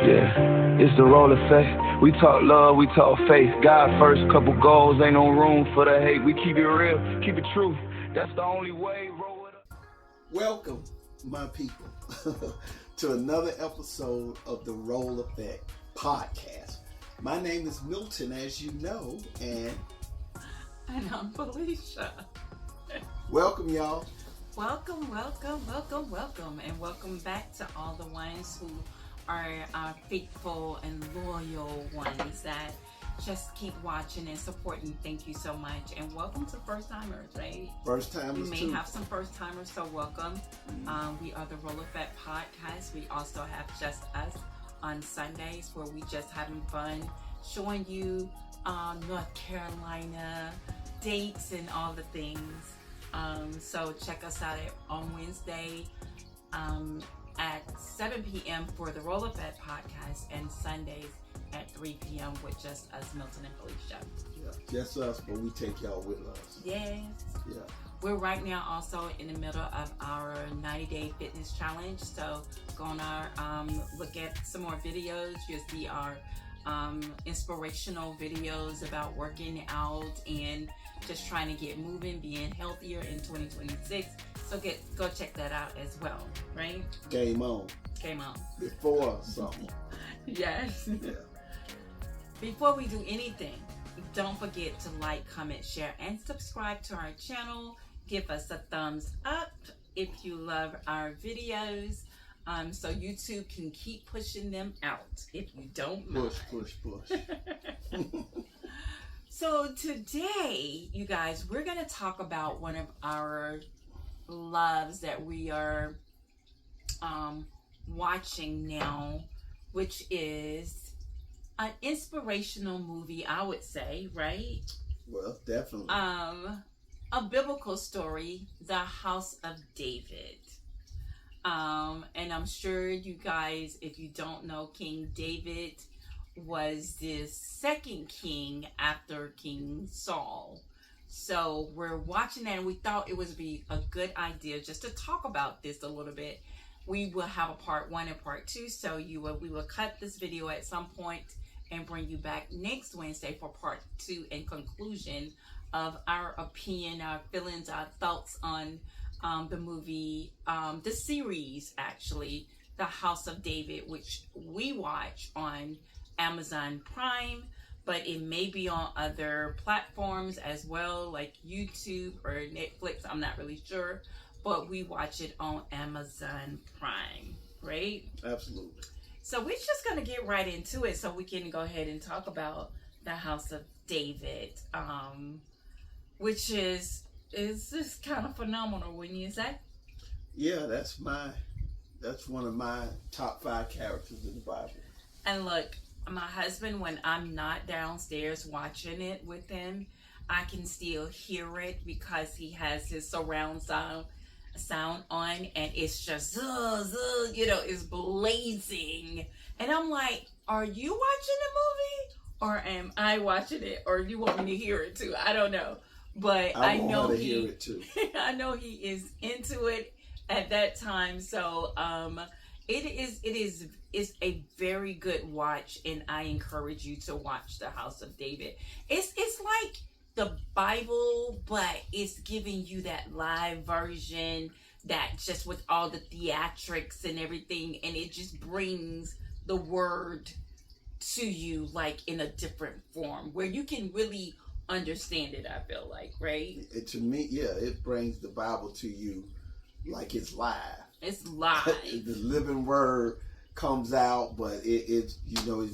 Yeah, it's the role effect. We talk love, we talk faith. God first, couple goals, ain't no room for the hate. We keep it real, keep it true. That's the only way. Roll it up. Welcome, my people, to another episode of the Role Effect podcast. My name is Milton, as you know, and I'm Felicia. Welcome, y'all. Welcome, and welcome back to all the ones who are our faithful and loyal ones that just keep watching and supporting. Thank you so much, and welcome to first timers, right? First timers. We may have some first timers, so welcome. We are the Role Effect podcast. We also have Just Us on Sundays, where we just having fun, showing you North Carolina dates and all the things. So check us out on Wednesday at 7 p.m. for the Role Effect podcast, and Sundays at 3 p.m. with Just Us, Milton and Felicia. Yeah, just us, but we take y'all with us. Yes. Yeah. We're right now also in the middle of our 90-day fitness challenge. So gonna look at some more videos. You'll see our inspirational videos about working out and just trying to get moving, being healthier in 2026. So go check that out as well, right? Game on. Before something. Yes. Yeah. Before we do anything, don't forget to like, comment, share, and subscribe to our channel. Give us a thumbs up if you love our videos, so YouTube can keep pushing them out if you don't mind. Push. So today, you guys, we're going to talk about one of our loves that we are watching now, which is an inspirational movie, I would say, right? Well, definitely. A biblical story, The House of David. And I'm sure you guys, if you don't know, King David was the second king after King Saul. So we're watching that, and we thought it would be a good idea just to talk about this a little bit. We will have a part 1 and part 2, so we will cut this video at some point and bring you back next Wednesday for part 2 and conclusion of our opinion, our feelings, our thoughts on the movie, the series actually, The House of David, which we watch on Amazon Prime, but it may be on other platforms as well, like YouTube or Netflix. I'm not really sure, but we watch it on Amazon Prime, right? Absolutely. So we're just going to get right into it so we can go ahead and talk about The House of David, which is just kind of phenomenal, wouldn't you say? Yeah, that's one of my top 5 characters in the Bible. And look, my husband, when I'm not downstairs watching it with him, I can still hear it because he has his surround sound on, and it's just it's blazing, and I'm like, are you watching the movie or am I watching it, or you want me to hear it too? I don't know, but I know hear it too. I know he is into it at that time. So it's a very good watch, and I encourage you to watch The House of David. It's like the Bible, but it's giving you that live version, that just with all the theatrics and everything, and it just brings the word to you like in a different form where you can really understand it, I feel like, right? To me, yeah, it brings the Bible to you like it's live. It's live. The living word comes out, but it's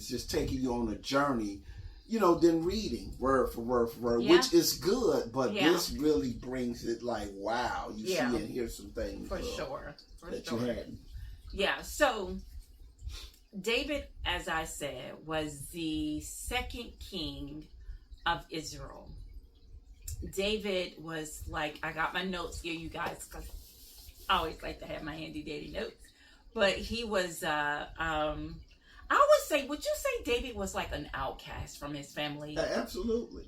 just taking you on a journey, than reading word for word, yeah. which is good, but this really brings it like, wow, you see and hear some things for sure that you hadn't. Yeah, so David, as I said, was the second king of Israel. David was like, I got my notes here, you guys, because I always like to have my handy dandy notes. But he was, I would say, would you say David was like an outcast from his family? Absolutely.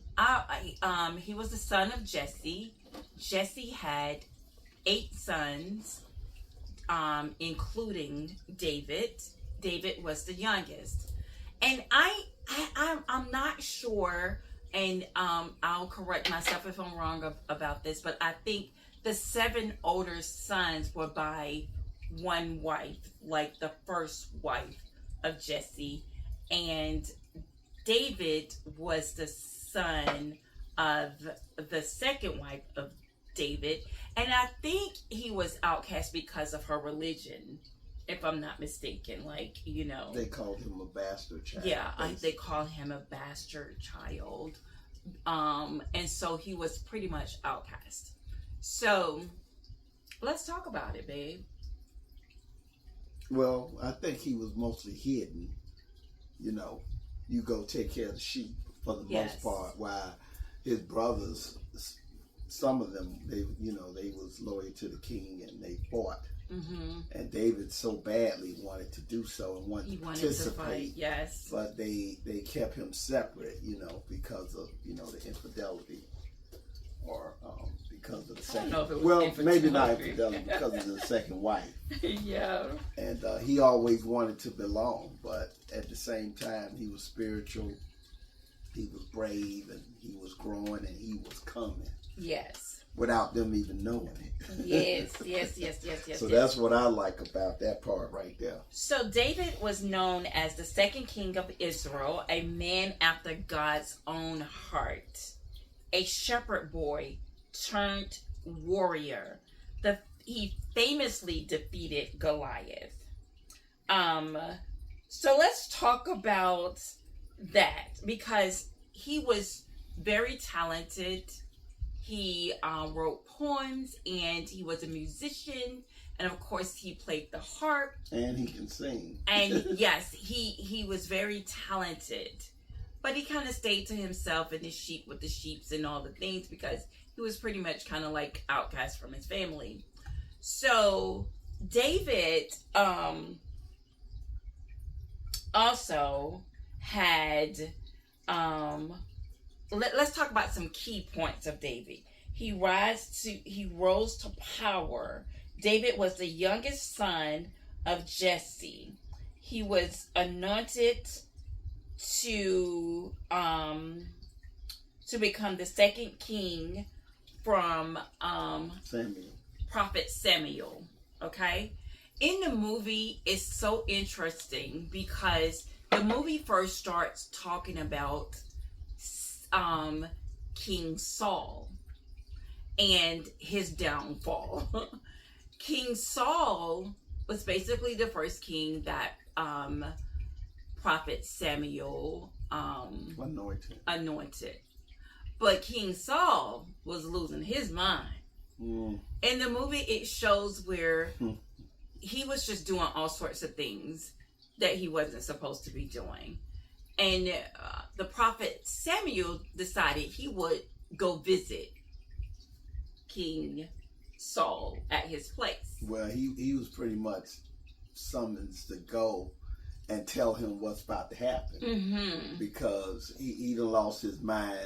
He was the son of Jesse. Jesse had 8 sons, including David. David was the youngest. And I'm not sure, and I'll correct myself if I'm wrong about this, but I think the 7 older sons were by one wife, like the first wife of Jesse, and David was the son of the second wife of David, and I think he was outcast because of her religion, if I'm not mistaken. Like, they called him a bastard child. Yeah, they call him a bastard child, and so he was pretty much outcast. So let's talk about it, babe. Well, I think he was mostly hidden. You go take care of the sheep for the most part, while his brothers, some of them, they was loyal to the king and they fought. Mm-hmm. And David so badly wanted to do so and wanted to participate. To fight, yes. But they kept him separate, because of the infidelity, or because of the second. Maybe not infidelity, because of the second wife. Yeah. And he always wanted to belong, but at the same time, he was spiritual. He was brave, and he was growing, and he was coming. Yes. Without them even knowing it. Yes. So that's what I like about that part right there. So David was known as the second king of Israel, a man after God's own heart, a shepherd boy turned warrior. He famously defeated Goliath. So let's talk about that, because he was very talented. He wrote poems, and he was a musician, and of course he played the harp. And he can sing. And yes, he was very talented, but he kind of stayed to himself and his sheep with the sheeps and all the things, because he was pretty much kind of like outcast from his family. So David also had let's talk about some key points of David. He rose to power. David was the youngest son of Jesse. He was anointed to become the second king from Prophet Samuel. Okay? In the movie, it's so interesting because the movie first starts talking about King Saul and his downfall. King Saul was basically the first king that Prophet Samuel anointed. But King Saul was losing his mind. In the movie, it shows where he was just doing all sorts of things that he wasn't supposed to be doing. And the prophet Samuel decided he would go visit King Saul at his place. Well, he was pretty much summoned to go and tell him what's about to happen, because he done lost his mind.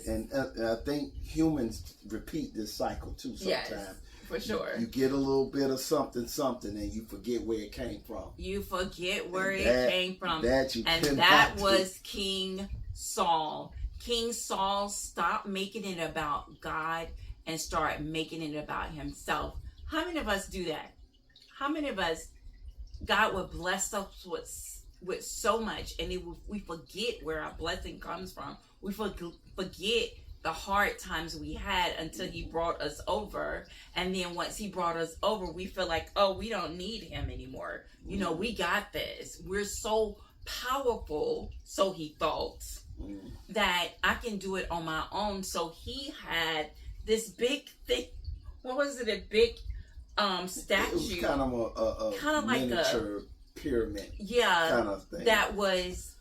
And I think humans repeat this cycle too sometimes. Yes, for sure. You get a little bit of something, and you forget where it came from. You forget where it came from. And that was King Saul. King Saul stopped making it about God and started making it about himself. How many of us do that? How many of us, God would bless us with so much, and we forget where our blessing comes from. We forget the hard times we had until he brought us over. And then once he brought us over, we feel like, oh, we don't need him anymore. We got this. We're so powerful, so he thought, that I can do it on my own. So he had this big thing. What was it? A big statue. It was kind of a miniature pyramid. Yeah. Kind of thing. That was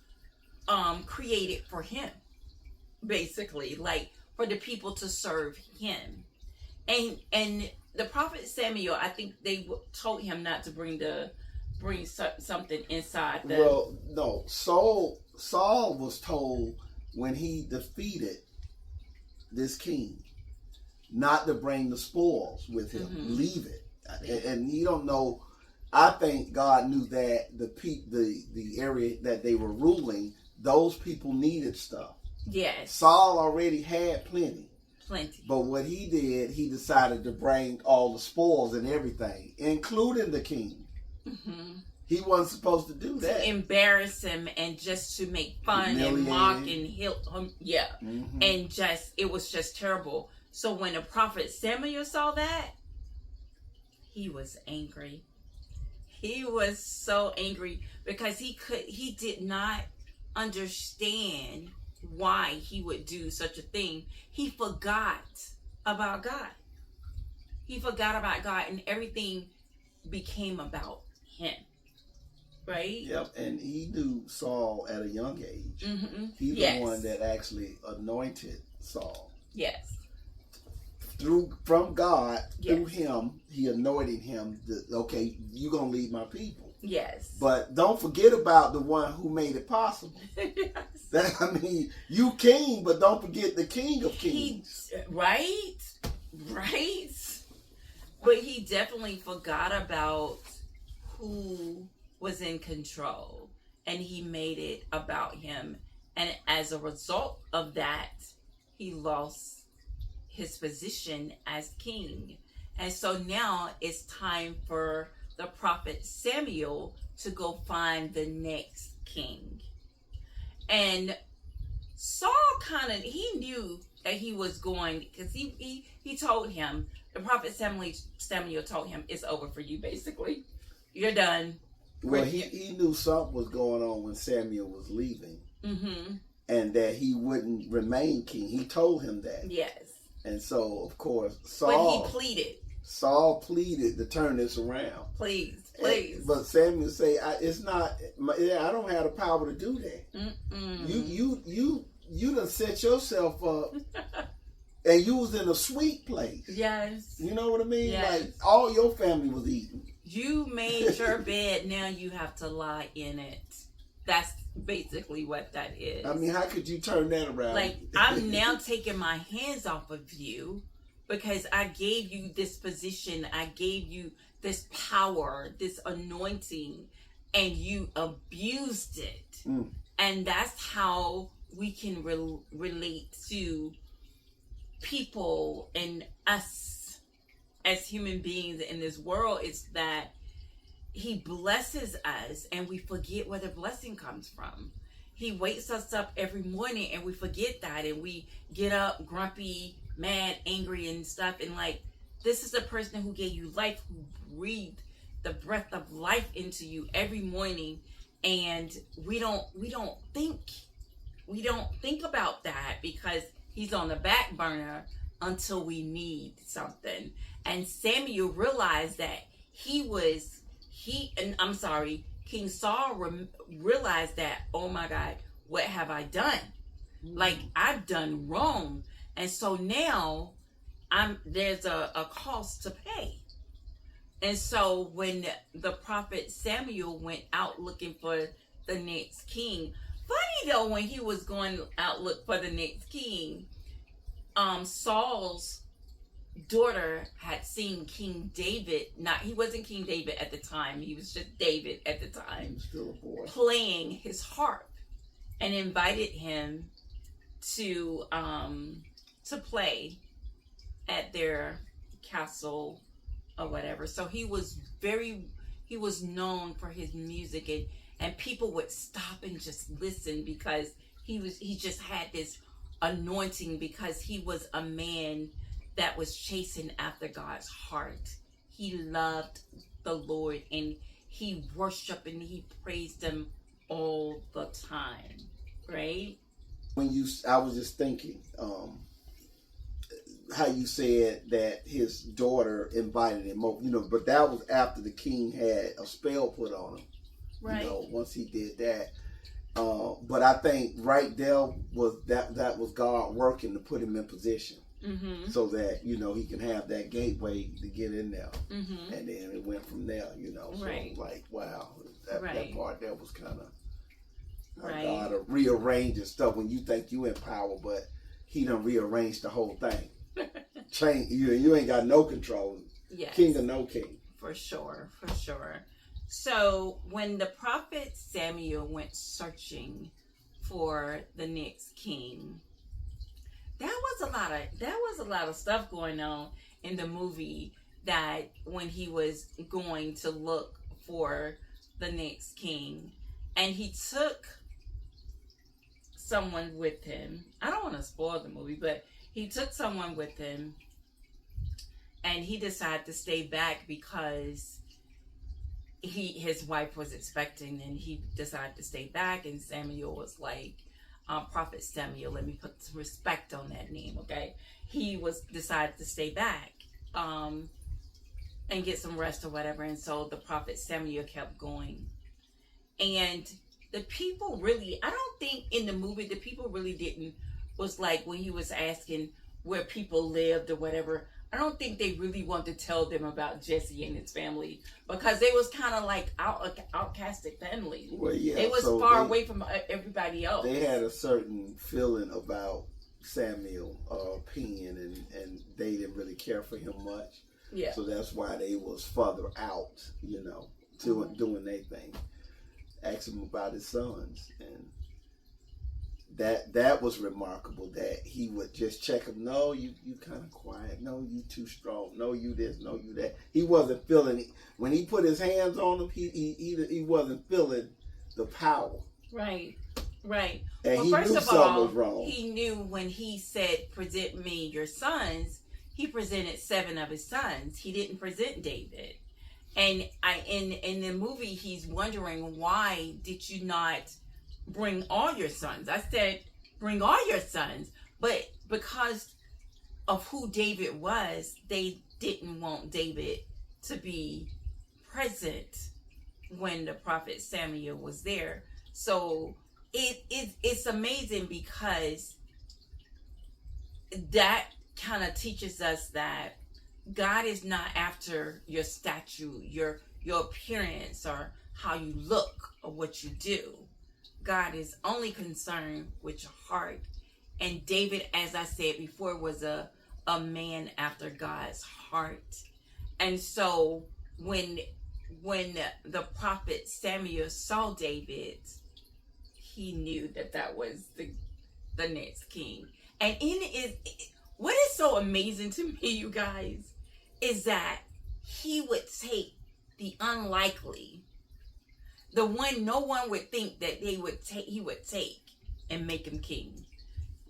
created for him. Basically, like for the people to serve him. And the prophet Samuel, I think they told him not to bring something inside. Well, no. Saul was told when he defeated this king not to bring the spoils with him. Leave it. And you don't know I think God knew that the area that they were ruling, those people needed stuff. Yes. Saul already had plenty. Plenty. But what he did, he decided to bring all the spoils and everything, including the king. Mm-hmm. He wasn't supposed to do that. To embarrass him and just to make fun and mock and yeah. Mm-hmm. And it was just terrible. So when the prophet Samuel saw that, he was angry. He was so angry because he did not understand why he would do such a thing. He forgot about God. He forgot about God, and everything became about him. Right? Yep, and he knew Saul at a young age. Mm-hmm. He's the one that actually anointed Saul. Yes. From God, through him, he anointed him. Okay, you're going to lead my people. Yes. But don't forget about the one who made it possible. Yes. You king, but don't forget the king of kings. Right. But he definitely forgot about who was in control, and he made it about him. And as a result of that, he lost his position as king. And so now it's time for the prophet Samuel to go find the next king. And Saul he knew that he was going, because he told him, the prophet Samuel told him, it's over for you, basically. You're done. Well, he knew something was going on when Samuel was leaving. Mm-hmm. And that he wouldn't remain king. He told him that. Yes. And so, of course, But he pleaded. Saul pleaded to turn this around. Please. But Samuel say, I don't have the power to do that. Mm-mm. You done set yourself up, and you was in a sweet place. Yes. You know what I mean? Yes. Like all your family was eating. You made your bed. Now you have to lie in it. That's basically what that is. I mean, how could you turn that around? Like, I'm now taking my hands off of you because I gave you this position. I gave you this power, this anointing, and you abused it. Mm. And that's how we can relate to people and us as human beings in this world. It's that he blesses us and we forget where the blessing comes from. He wakes us up every morning and we forget that, and we get up grumpy, mad, angry and stuff, and like, this is the person who gave you life, who breathed the breath of life into you every morning, and we don't think about that because he's on the back burner until we need something. And Samuel realized that King Saul realized that, oh my God, what have I done? Like, I've done wrong. And so now there's a cost to pay. And so when the prophet Samuel went out looking for the next king, funny though, when he was going out look for the next king, Saul's daughter had seen King David. He wasn't King David at the time. He was just David at the time. He was still a boy. Playing his harp, and invited him to play at their castle or whatever. So he was known for his music, and people would stop and just listen because he just had this anointing, because he was a man that was chasing after God's heart. He loved the Lord and he worshiped and he praised him all the time, right? I was just thinking, how you said that his daughter invited him over, but that was after the king had a spell put on him. Right. Once he did that. But I think right there that was God working to put him in position. Mm-hmm. So that, he can have that gateway to get in there. Mm-hmm. And then it went from there, So right. like, wow, that part there was kind of right. God rearranges stuff when you think you in power, but he done rearranged the whole thing. Change, you ain't got no control. Yes. King or no king. For sure. So when the prophet Samuel went searching for the next king, there was a lot of stuff going on in the movie, that when he was going to look for the next king, and he took someone with him. I don't want to spoil the movie, but he took someone with him, and he decided to stay back because his wife was expecting, and he decided to stay back. And Samuel was like, Prophet Samuel, let me put some respect on that name, okay? He decided to stay back and get some rest or whatever. And so the prophet Samuel kept going. And the people really, I don't think in the movie, the people really didn't, was like when he was asking where people lived or whatever, I don't think they really wanted to tell them about Jesse and his family, because they was kind of like outcasted family. Well, yeah, it was so far away from everybody else. They had a certain feeling about Samuel Penn, and they didn't really care for him much. Yeah. So that's why they was further out, you know, doing their thing. Ask him about his sons, and that was remarkable, that he would just check him. No, you kind of quiet. No, you too strong. No, you this. No, you that. He wasn't feeling, when he put his hands on him, he wasn't feeling the power. Right. Right. And well, he first knew of something all, was wrong. he knew when he said, "Present me your sons," he presented 7 of his sons. He didn't present David. And in the movie, he's wondering, why did you not bring all your sons? I said, bring all your sons. But because of who David was, they didn't want David to be present when the prophet Samuel was there. So it's amazing, because that kind of teaches us that God is not after your statue, your appearance, or how you look, or what you do. God is only concerned with your heart. And David, as I said before, was a man after God's heart. And so when the prophet Samuel saw David, he knew that was the next king. And what is so amazing to me, you guys, is that he would take the unlikely, the one no one would think that he would take and make him king.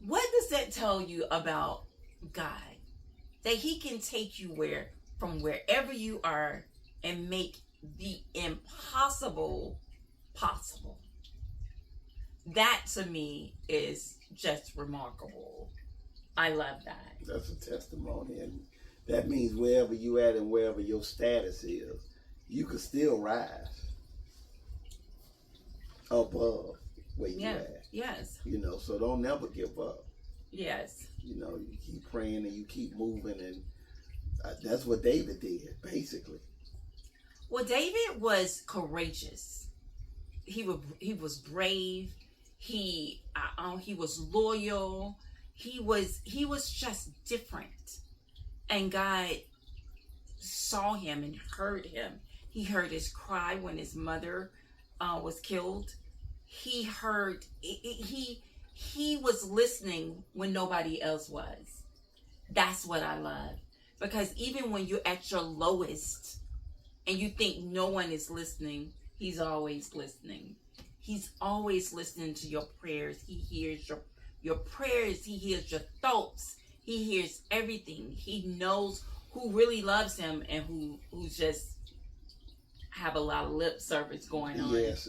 What does that tell you about God? That he can take you from wherever you are and make the impossible possible. That to me is just remarkable. I love that. That's a testimony, and that means wherever you at and wherever your status is, you can still rise above where you at. Yes. You know, so don't never give up. Yes. You know, you keep praying and you keep moving, and that's what David did, basically. Well, David was courageous. He was brave. He was loyal. He was just different. And God saw him and heard him. He heard his cry when his mother was killed. He heard, he was listening when nobody else was. That's what I love. Because even when you're at your lowest and you think no one is listening, he's always listening. He's always listening to your prayers. He hears your prayers. He hears your thoughts. He hears everything. He knows who really loves him and who just have a lot of lip service going on. Yes.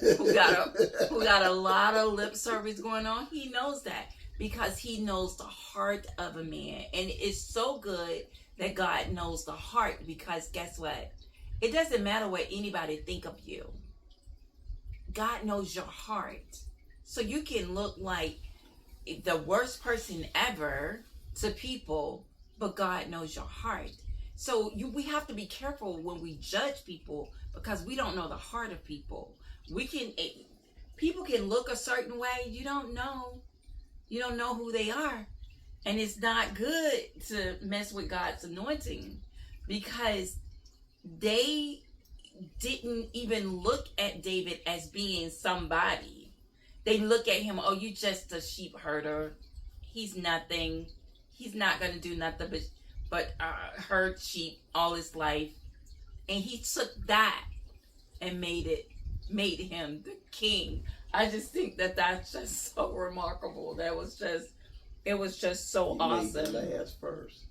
who got a lot of lip service going on. He knows that, because he knows the heart of a man. And it's so good that God knows the heart, because guess what? It doesn't matter what anybody think of you. God knows your heart. So you can look like the worst person ever to people, but God knows your heart. So we have to be careful when we judge people, because we don't know the heart of people. People can look a certain way. You don't know who they are. And it's not good to mess with God's anointing, because they didn't even look at David as being somebody. They look at him, oh, you just a sheep herder. He's nothing. He's not going to do nothing but herd sheep all his life. And he took that and made him the king. I just think that that's just so remarkable. It was just so awesome. He made the last verse.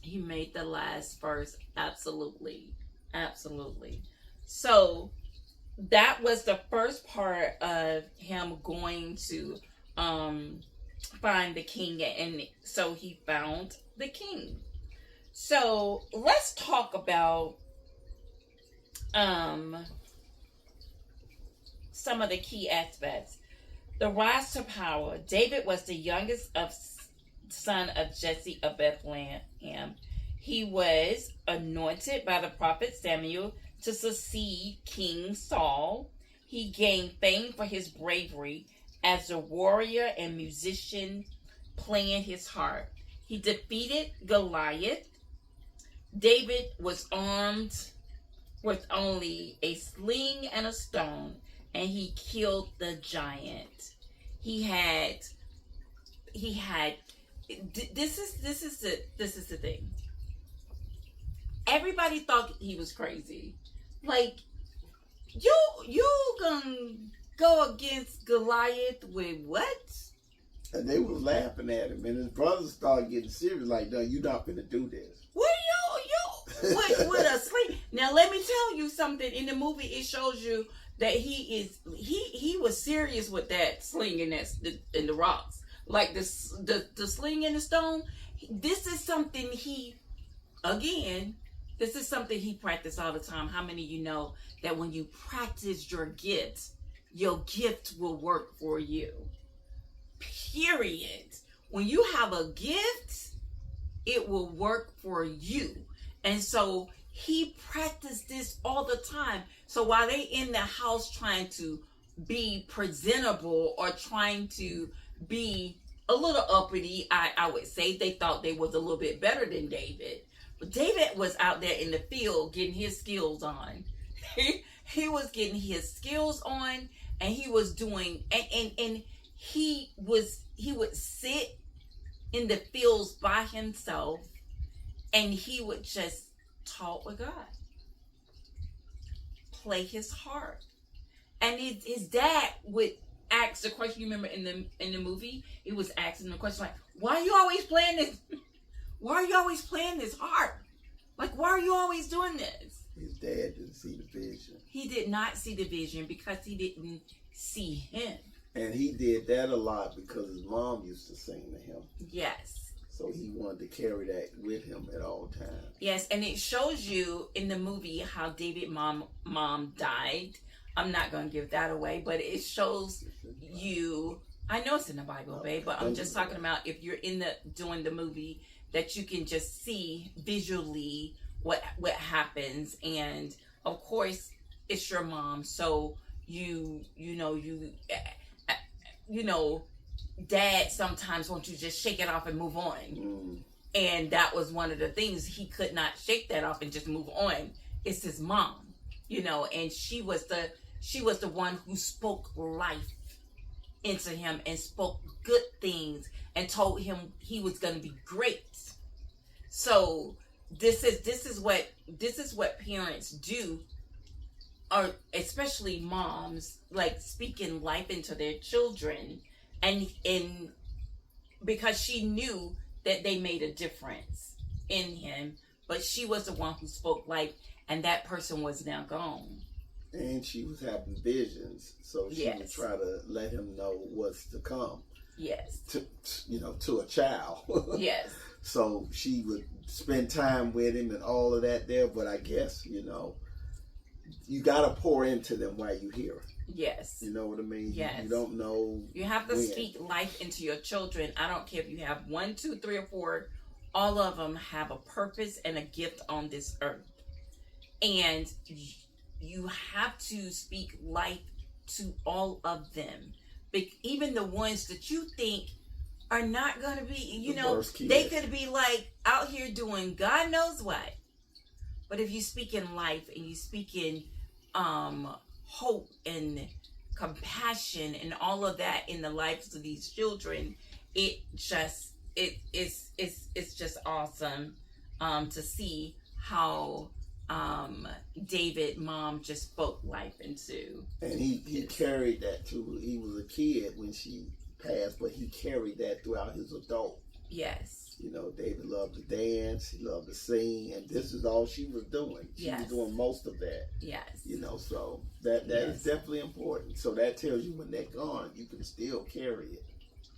He made the last verse. Absolutely. So that was the first part of him going to find the king, and so he found the king. So let's talk about some of the key aspects. The rise to power. David was the youngest son of Jesse of Bethlehem. He was anointed by the prophet Samuel to succeed King Saul. He gained fame for his bravery as a warrior and musician, playing his harp. He defeated Goliath. David was armed with only a sling and a stone, and he killed the giant. This is the thing. Everybody thought he was crazy. Like, you gonna go against Goliath with what? And they was laughing at him, and his brothers started getting serious. Like, no, you're not gonna do this. What you with a sling? Now let me tell you something. In the movie, it shows you that he was serious with that sling and the rocks, like the sling and the stone. This is something this is something he practiced all the time. How many of you know that when you practice your gift will work for you? Period. When you have a gift, it will work for you. And so he practiced this all the time. So while they in the house trying to be presentable or trying to be a little uppity, I would say they thought they was a little bit better than David. But David was out there in the field getting his skills on. He was getting his skills on, and he was doing, and he would sit in the fields by himself, and he would just talk with God, play his harp. And his dad would ask the question. You remember in the movie, he was asking the question like, "Why are you always playing this? Why are you always playing this harp? Like, why are you always doing this?" His dad didn't see the vision. He did not see the vision because he didn't see him. And he did that a lot because his mom used to sing to him. Yes. So he wanted to carry that with him at all times. Yes, and it shows you in the movie how David's mom died. I'm not going to give that away, but it shows you. I know it's in the Bible, babe, but I'm just talking about if you're doing the movie, that you can just see visually what happens. And of course, it's your mom, so you know, dad sometimes wants you to just shake it off and move on. And that was one of the things. He could not shake that off and just move on. It's his mom, and she was the one who spoke life into him and spoke good things and told him he was going to be great. So this is what parents do, or especially moms, like speaking life into their children, and because she knew that they made a difference in him, but she was the one who spoke life, and that person was now gone. And she was having visions, so she would try to let him know what's to come. Yes. To a child. Yes. So she would spend time with him and all of that there, but I guess, you got to pour into them while you're here. Yes. You know what I mean? Yes. You don't know. You have to speak life into your children. I don't care if you have 1, 2, 3, or 4. All of them have a purpose and a gift on this earth. And you have to speak life to all of them. Even the ones that you think are not going to be, they could be like out here doing God knows what. But if you speak in life and you speak in hope and compassion and all of that in the lives of these children, it's just awesome to see how David mom just spoke life into. And he carried that too. He was a kid when she passed, but he carried that throughout his adult. Yes. You know, David loved to dance, he loved to sing, and this is all she was doing. She was doing most of that. Yes. You know, so that is definitely important. So that tells you when they're gone, you can still carry it.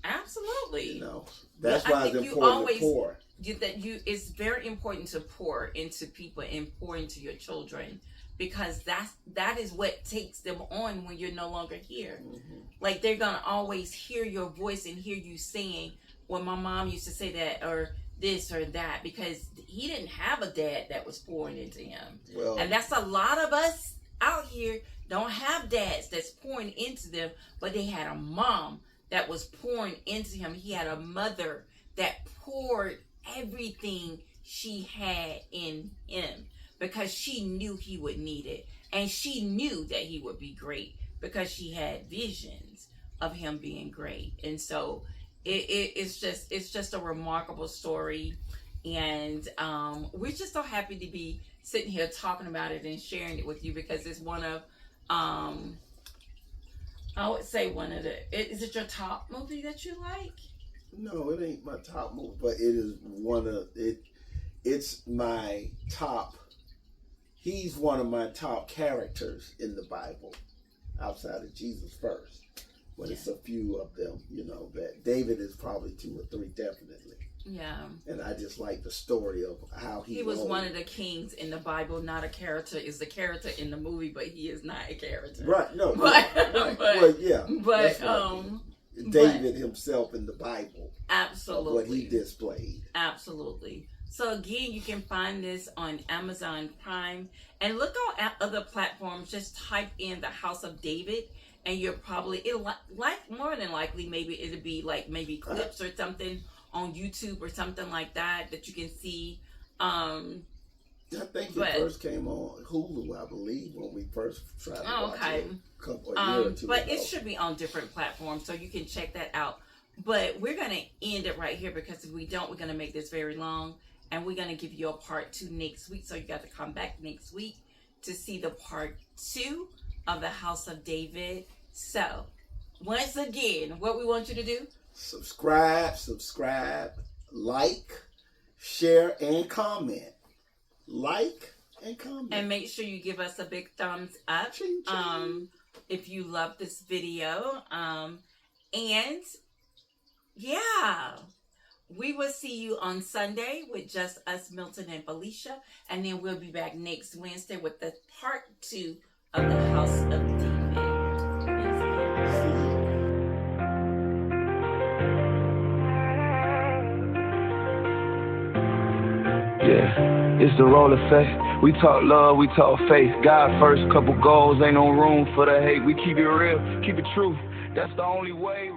Absolutely. You know, that's why it's important to pour. It's very important to pour into people and pour into your children, because that is what takes them on when you're no longer here. Mm-hmm. Like, they're gonna always hear your voice and hear you saying, well, my mom used to say that, or this or that, because he didn't have a dad that was pouring into him. Well, and that's a lot of us out here don't have dads that's pouring into them, but they had a mom that was pouring into him. He had a mother that poured everything she had in him, because she knew he would need it, and she knew that he would be great, because she had visions of him being great. And so it's just a remarkable story, and we're just so happy to be sitting here talking about it and sharing it with you, because it's one of I would say is it your top movie that you like? No, it ain't my top movie, but it is one of it. It's my top. He's one of my top characters in the Bible, outside of Jesus first. But it's a few of them, you know, that David is probably 2 or 3, definitely. Yeah. And I just like the story of how he was one of the kings in the Bible, not a character. Is the character in the movie, but he is not a character. Right, no. But, right. Well, yeah. But, David himself in the Bible. Absolutely. What he displayed. Absolutely. So again, you can find this on Amazon Prime. And look on other platforms. Just type in The House of David. And you're probably, more than likely, maybe it'll be like maybe clips or something on YouTube or something like that you can see. I think it first came on Hulu, I believe, when we first tried to watch it a year or two but ago. it should be on different platforms, so you can check that out. But we're going to end it right here, because if we don't, we're going to make this very long. And we're going to give you a part 2 next week. So you got to come back next week to see the part 2 of The House of David. So, once again, what we want you to do? Subscribe, like, share, and comment. Like and comment. And make sure you give us a big thumbs up. Ching, ching. If you love this video. And, yeah. We will see you on Sunday with just us, Milton and Felicia. And then we'll be back next Wednesday with the part 2 of The House of David. Yeah, it's the role effect. We talk love, we talk faith. God first, couple goals, ain't no room for the hate. We keep it real, keep it true. That's the only way.